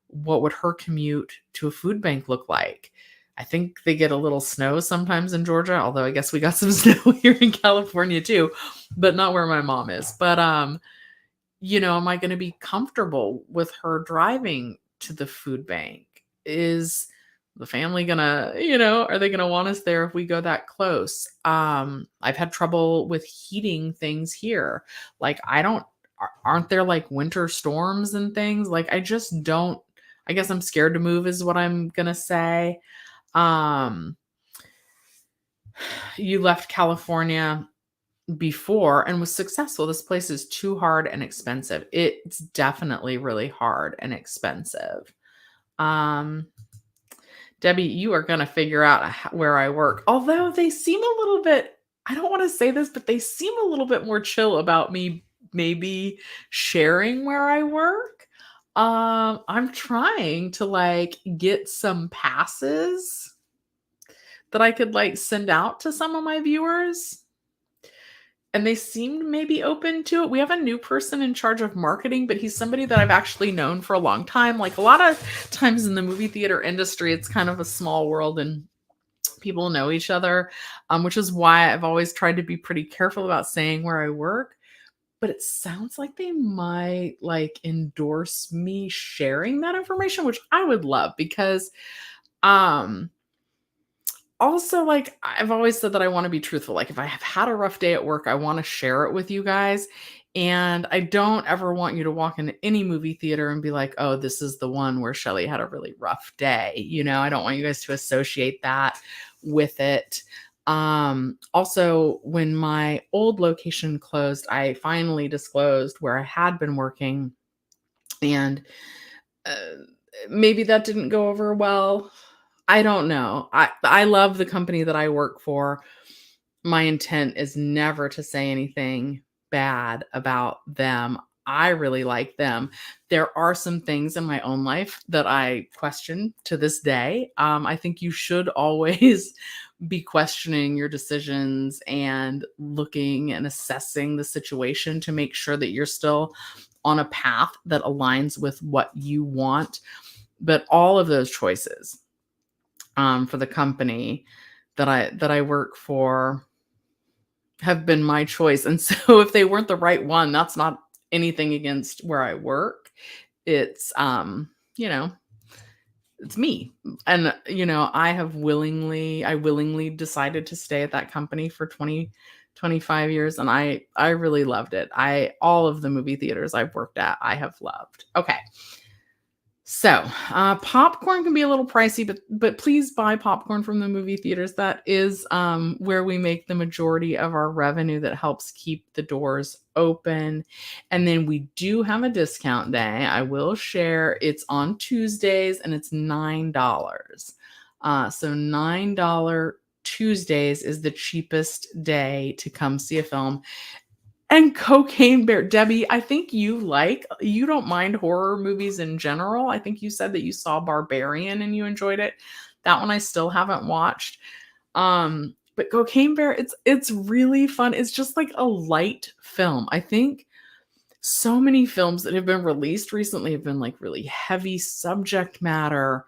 what would her commute to a food bank look like? I think they get a little snow sometimes in Georgia, although I guess we got some snow here in California too, but not where my mom is. But am I going to be comfortable with her driving to the food bank? Is the family gonna, are they gonna want us there if we go that close? I've had trouble with heating things here. Like aren't there like winter storms and things? Like I just don't, I guess I'm scared to move is what I'm gonna say. Um, you left California before and was successful. This place is too hard and expensive. It's definitely really hard and expensive. Um, Debbie, you are going to figure out where I work. Although they seem a little bit, I don't want to say this, but they seem a little bit more chill about me maybe sharing where I work. I'm trying to get some passes that I could send out to some of my viewers. And they seemed maybe open to it. We have a new person in charge of marketing, but he's somebody that I've actually known for a long time. Like a lot of times in the movie theater industry, it's kind of a small world and people know each other, which is why I've always tried to be pretty careful about saying where I work. But it sounds like they might endorse me sharing that information, which I would love because also, I've always said that I want to be truthful. Like, if I have had a rough day at work, I want to share it with you guys. And I don't ever want you to walk into any movie theater and be like, oh, this is the one where Shelly had a really rough day. I don't want you guys to associate that with it. Also, when my old location closed, I finally disclosed where I had been working. And maybe that didn't go over well. I don't know. I love the company that I work for. My intent is never to say anything bad about them. I really like them. There are some things in my own life that I question to this day. I think you should always be questioning your decisions and looking and assessing the situation to make sure that you're still on a path that aligns with what you want. But all of those choices for the company that I work for have been my choice, and so if they weren't the right one, that's not anything against where I work. It's, you know, it's me, and, I willingly decided to stay at that company for 25 years, and I really loved it. I all of the movie theaters I've worked at, I have loved. Okay. So, popcorn can be a little pricey, but please buy popcorn from the movie theaters. That is where we make the majority of our revenue that helps keep the doors open. And then we do have a discount day. I will share. It's on Tuesdays and it's $9. So $9 Tuesdays is the cheapest day to come see a film. And Cocaine Bear. Debbie, I think you don't mind horror movies in general. I think you said that you saw Barbarian and you enjoyed it. That one I still haven't watched. But Cocaine Bear, it's really fun. It's just like a light film. I think so many films that have been released recently have been like really heavy subject matter.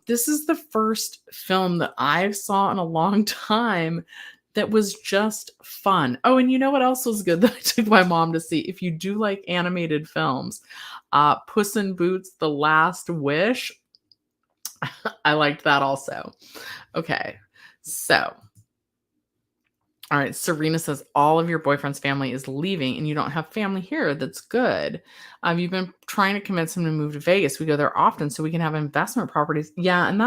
This is the first film that I saw in a long time that was just fun. Oh, and you know what else was good that I took my mom to see? If you do like animated films, Puss in Boots: The Last Wish. I liked that also. Okay, so all right, Serena says all of your boyfriend's family is leaving and you don't have family here. That's good. You've been trying to convince him to move to Vegas. We go there often so we can have investment properties. Yeah, and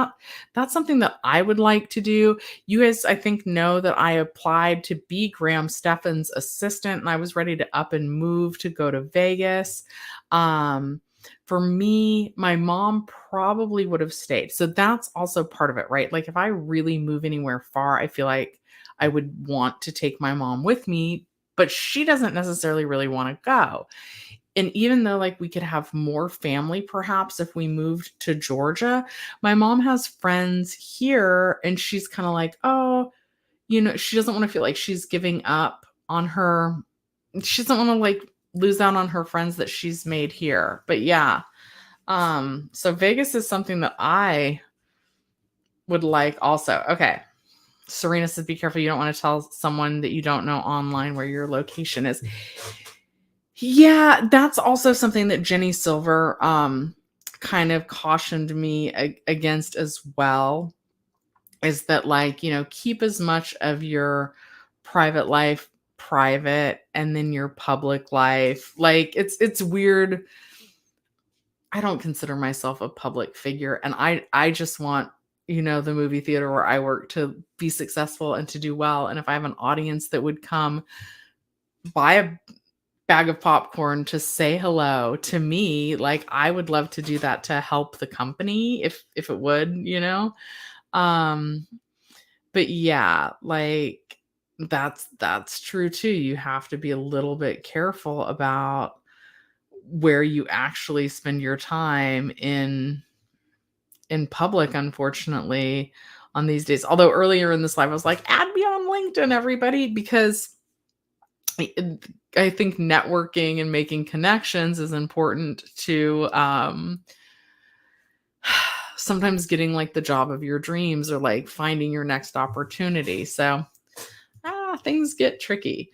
that's something that I would like to do. You guys, I think, know that I applied to be Graham Stephan's assistant and I was ready to up and move to go to Vegas. For me, my mom probably would have stayed. So that's also part of it, right? Like if I really move anywhere far, I feel like I would want to take my mom with me, but she doesn't necessarily really want to go. And even though like we could have more family perhaps if we moved to Georgia, my mom has friends here and she's kind of like, "Oh, she doesn't want to feel like she's giving up on her. She doesn't want to like lose out on her friends that she's made here." But yeah. So Vegas is something that I would like also. Okay. Serena says, be careful. You don't want to tell someone that you don't know online where your location is. Yeah, that's also something that Jenny Silver kind of cautioned me against as well, is that like, keep as much of your private life private and then your public life. Like it's weird. I don't consider myself a public figure and I just want the movie theater where I work to be successful and to do well. And if I have an audience that would come buy a bag of popcorn to say hello to me, like I would love to do that to help the company if it would. Um, but yeah, like that's true too. You have to be a little bit careful about where you actually spend your time in public, unfortunately, on these days. Although earlier in this live, I was like, add me on LinkedIn, everybody, because I think networking and making connections is important to sometimes getting like the job of your dreams or like finding your next opportunity. So things get tricky.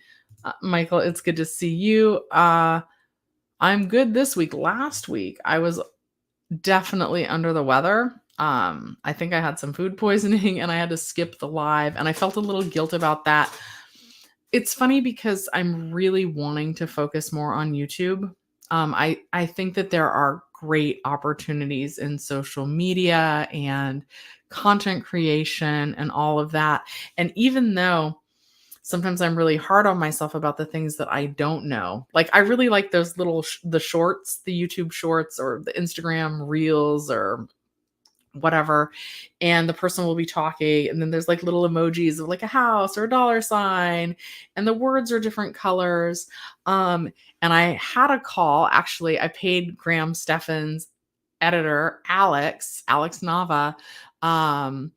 Michael, it's good to see you. I'm good this week. Last week, I was definitely under the weather. I think I had some food poisoning and I had to skip the live and I felt a little guilt about that. It's funny because I'm really wanting to focus more on YouTube. I think that there are great opportunities in social media and content creation and all of that. And even though sometimes I'm really hard on myself about the things that I don't know. Like I really like those little the shorts, the YouTube shorts or the Instagram reels or whatever, and the person will be talking, and then there's like little emojis of like a house or a dollar sign, and the words are different colors. And I had a call, actually. I paid Graham Stephan's editor, Alex Nava, um,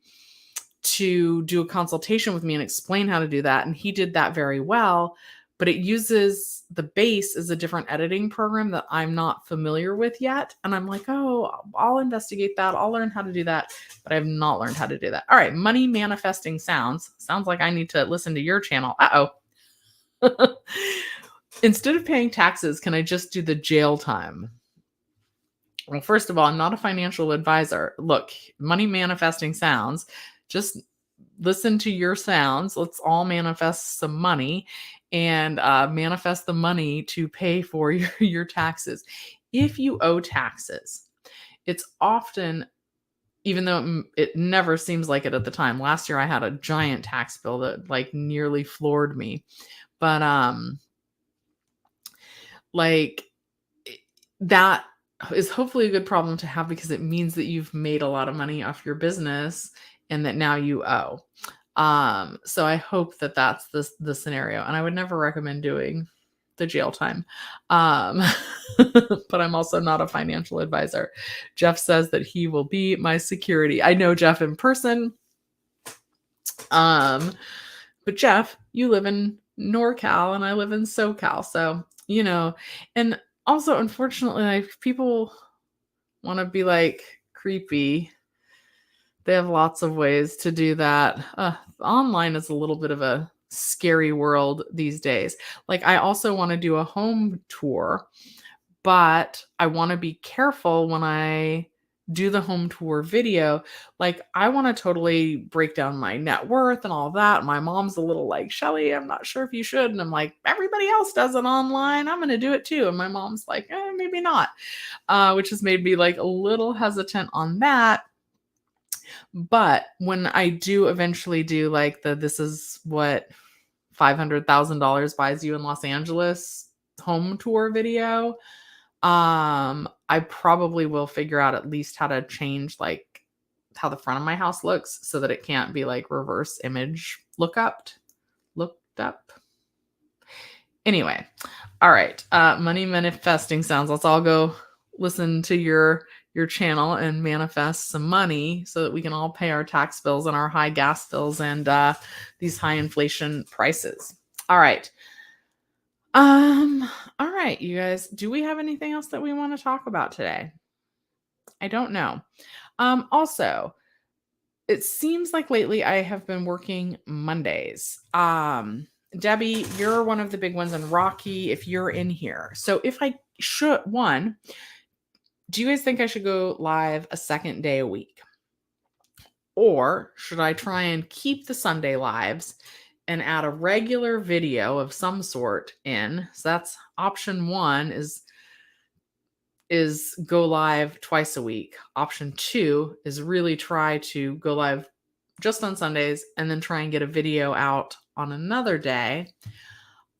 to do a consultation with me and explain how to do that. And he did that very well, but it uses the base as a different editing program that I'm not familiar with yet. And I'm like, oh, I'll investigate that. I'll learn how to do that, but I have not learned how to do that. All right. Money manifesting sounds. Sounds like I need to listen to your channel. Uh-oh. Instead of paying taxes, can I just do the jail time? Well, first of all, I'm not a financial advisor. Look, money manifesting sounds. Just listen to your sounds. Let's all manifest some money and manifest the money to pay for your taxes. If you owe taxes, it's often, even though it never seems like it at the time. Last year I had a giant tax bill that like nearly floored me. But like that is hopefully a good problem to have, because it means that you've made a lot of money off your business and that now you owe. So I hope that that's the scenario, and I would never recommend doing the jail time. But I'm also not a financial advisor. Jeff says that he will be my security. I know Jeff in person. But Jeff, you live in NorCal and I live in SoCal. So, and also, unfortunately, like, people want to be like creepy. They have lots of ways to do that. Online is a little bit of a scary world these days. Like, I also want to do a home tour, but I want to be careful when I do the home tour video. Like, I want to totally break down my net worth and all that. My mom's a little like, Shelly, I'm not sure if you should. And I'm like, everybody else does it online. I'm going to do it too. And my mom's like, maybe not, which has made me like a little hesitant on that. But when I do eventually do like this is what $500,000 buys you in Los Angeles home tour video, I probably will figure out at least how to change like how the front of my house looks so that it can't be like reverse image looked up. Anyway, all right. Money manifesting sounds. Let's all go listen to your channel and manifest some money so that we can all pay our tax bills and our high gas bills and these high inflation prices. All right. All right, you guys, do we have anything else that we want to talk about today? I don't know. Also, it seems like lately I have been working Mondays. Debbie, you're one of the big ones, and Rocky, if you're in here. So if I should, do you guys think I should go live a second day a week? Or should I try and keep the Sunday lives and add a regular video of some sort in? So that's option 1 is go live twice a week. Option 2 is really try to go live just on Sundays and then try and get a video out on another day.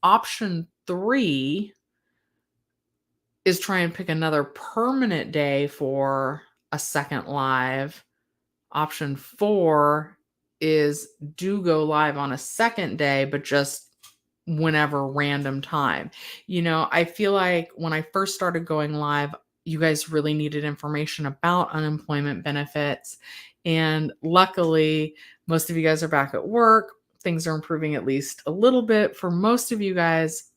Option 3 is try and pick another permanent day for a second live. Option 4 is do go live on a second day, but just whenever random time. I feel like when I first started going live, you guys really needed information about unemployment benefits. And luckily, most of you guys are back at work. Things are improving at least a little bit for most of you guys.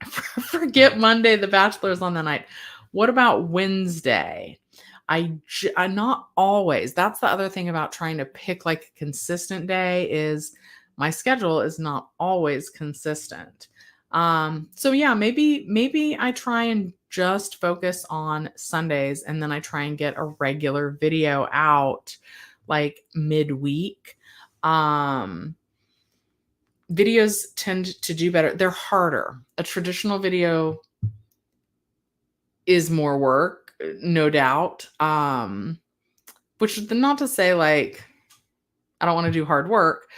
Forget Monday, the Bachelor's on the night. What about Wednesday? I'm not always. That's the other thing about trying to pick like a consistent day is my schedule is not always consistent. So yeah, maybe I try and just focus on Sundays, and then I try and get a regular video out like midweek. Videos tend to do better. They're harder. A traditional video is more work, no doubt. Which, not to say like I don't want to do hard work,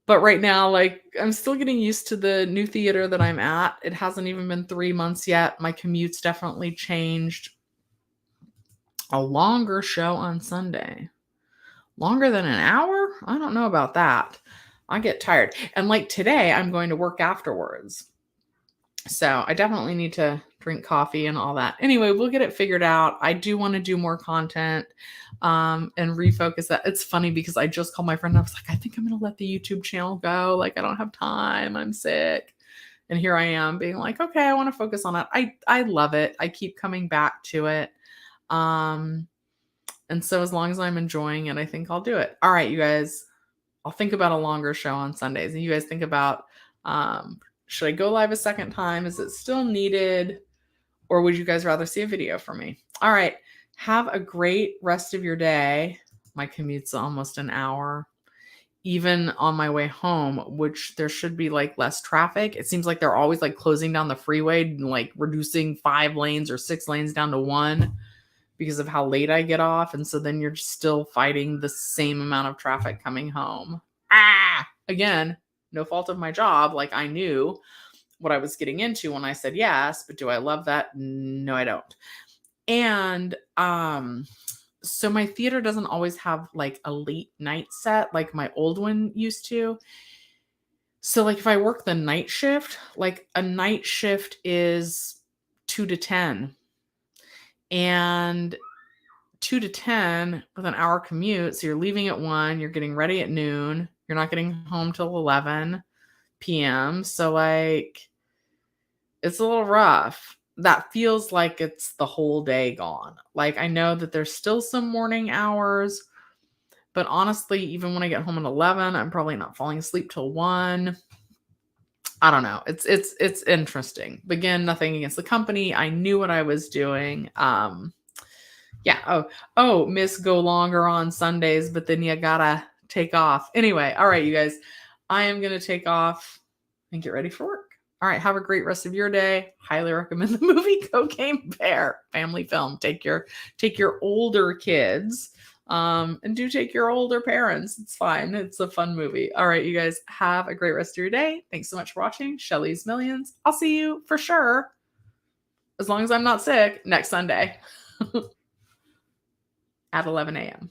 but right now, like, I'm still getting used to the new theater that I'm at. It hasn't even been 3 months yet. My commute's definitely changed. A longer show on Sunday. Longer than an hour? I don't know about that. I get tired. And like today, I'm going to work afterwards. So I definitely need to drink coffee and all that. Anyway, we'll get it figured out. I do want to do more content and refocus that. It's funny because I just called my friend and I was like, I think I'm going to let the YouTube channel go. Like, I don't have time. I'm sick. And here I am being like, okay, I want to focus on it. I love it. I keep coming back to it. And so as long as I'm enjoying it, I think I'll do it. All right, you guys. I'll think about a longer show on Sundays. And you guys think about should I go live a second time? Is it still needed? Or would you guys rather see a video from me? All right. Have a great rest of your day. My commute's almost an hour. Even on my way home, which there should be like less traffic. It seems like they're always like closing down the freeway and like reducing 5 lanes or 6 lanes down to 1 because of how late I get off. And so then you're still fighting the same amount of traffic coming home. Again, no fault of my job. Like I knew what I was getting into when I said yes, but do I love that? No, I don't. And so my theater doesn't always have like a late night set like my old one used to. So like if I work the night shift, like a night shift is 2 to 10. And 2 to 10 with an hour commute. So you're leaving at 1, you're getting ready at noon, you're not getting home till 11 p.m. So like it's a little rough. That feels like it's the whole day gone. Like I know that there's still some morning hours, but honestly, even when I get home at 11, I'm probably not falling asleep till 1. I don't know. It's interesting. But again, nothing against the company. I knew what I was doing. Yeah. Oh, miss go longer on Sundays, but then you gotta take off. Anyway, all right, you guys. I am gonna take off and get ready for work. All right, have a great rest of your day. Highly recommend the movie Cocaine Bear, family film. Take your older kids, and do take your older parents. It's fine. It's a fun movie. All right, you guys have a great rest of your day. Thanks so much for watching Shelly's Millions. I'll see you for sure, as long as I'm not sick, next Sunday at 11 a.m.